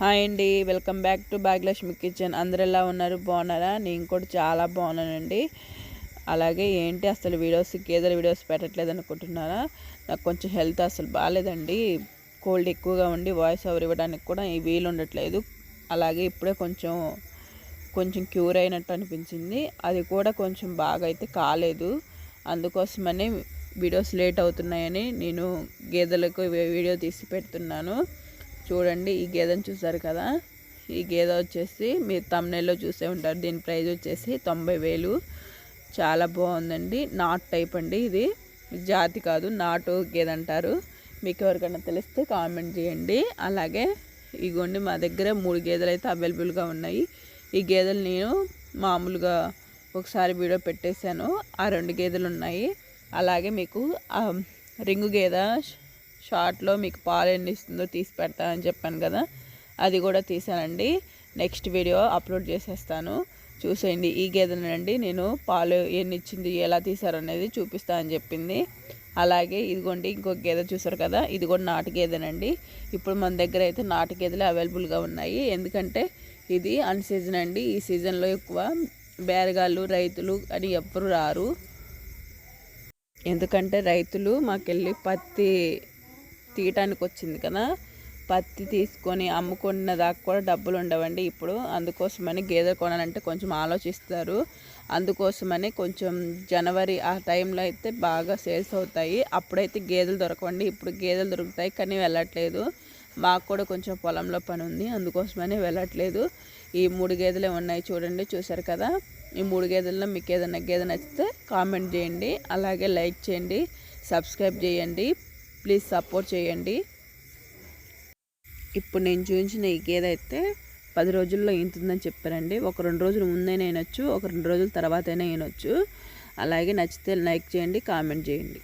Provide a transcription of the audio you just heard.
Hi అండి, welcome back to Bhagyalakshmi kitchen. అందరు ఎలా ఉన్నారు? బాగున్నారా? నేను కూడా చాలా బాగున్నానండి. అలాగే ఏంటి అసలు గేదెల వీడియోస్ పెట్టట్లేదు అనుకుంటున్నారా? నాకు కొంచెం హెల్త్ అసలు బాగాలేదండి. కోల్డ్ ఎక్కువగా ఉండి వాయిస్ ఓవర్ ఇవ్వడానికి కూడా వీలు ఉండట్లేదు. అలాగే ఇప్పుడే కొంచెం క్యూర్ అయినట్టు అనిపించింది. అది కూడా కొంచెం బాగా అయితే కాలేదు. అందుకోసమని వీడియోస్ లేట్ అవుతున్నాయని నేను గేదెలకు వీడియో తీసి పెడుతున్నాను. చూడండి, ఈ గేదెను చూసారు కదా. ఈ గేదె వచ్చేసి మీరు తమ్నెల్లో చూసే ఉంటారు. దీని ప్రైస్ వచ్చేసి 90,000. చాలా బాగుందండి. నాట్ టైప్ అండి. ఇది జాతి కాదు, నాటు గేదె అంటారు. మీకు ఎవరికైనా తెలిస్తే కామెంట్ చేయండి. అలాగే ఇగోండి, మా దగ్గర 3 గేదెలు అయితే అవైలబుల్గా ఉన్నాయి. ఈ గేదెలు నేను మామూలుగా ఒకసారి వీడియో పెట్టేశాను. ఆ 2 గేదెలు ఉన్నాయి. అలాగే మీకు రింగు గేదె షార్ట్లో మీకు పాలు ఎన్ని ఇస్తుందో తీసి పెడతానని చెప్పాను కదా, అది కూడా తీసానండి. నెక్స్ట్ వీడియో అప్లోడ్ చేసేస్తాను, చూసేయండి. ఈ గేదెనండి నేను పాలు ఎన్ని ఇచ్చింది, ఎలా తీసారు అనేది చూపిస్తా అని చెప్పింది. అలాగే ఇదిగోండి ఇంకొక గేదె చూసారు కదా, ఇది కూడా నాటు గేదెనండి. ఇప్పుడు మన దగ్గర అయితే నాటు గేదెలు అవైలబుల్గా ఉన్నాయి. ఎందుకంటే ఇది అన్ సీజన్ అండి. ఈ సీజన్లో ఎక్కువ బేరగాళ్ళు రైతులు అని ఎవ్వరు రారు. ఎందుకంటే రైతులు మాకెళ్ళి పత్తి తీయటానికి వచ్చింది కదా, పత్తి తీసుకొని అమ్ముకున్న దాకా కూడా డబ్బులు ఉండవండి ఇప్పుడు. అందుకోసమని గేదె కొనాలంటే కొంచెం ఆలోచిస్తారు. అందుకోసమని కొంచెం జనవరి ఆ టైంలో అయితే బాగా సేల్స్ అవుతాయి. అప్పుడైతే గేదెలు దొరకవండి. ఇప్పుడు గేదెలు దొరుకుతాయి కానీ వెళ్ళట్లేదు. మాకు కూడా కొంచెం పొలంలో పని ఉంది, అందుకోసమని వెళ్ళట్లేదు. ఈ 3 గేదెలే ఉన్నాయి చూడండి, చూసారు కదా. ఈ 3 గేదెల్లో మీకు ఏదైనా గేదె నచ్చితే కామెంట్ చేయండి. అలాగే లైక్ చేయండి, సబ్స్క్రైబ్ చేయండి, ప్లీజ్ సపోర్ట్ చేయండి. ఇప్పుడు నేను చూపించిన ఈ గేదె అయితే 10 రోజుల్లో ఈనుతుందని చెప్పారండి. ఒక 2 రోజుల ముందైనా ఈనొచ్చు, ఒక 2 రోజుల తర్వాత అయినా ఈనొచ్చు. అలాగే నచ్చితే లైక్ చేయండి, కామెంట్ చేయండి.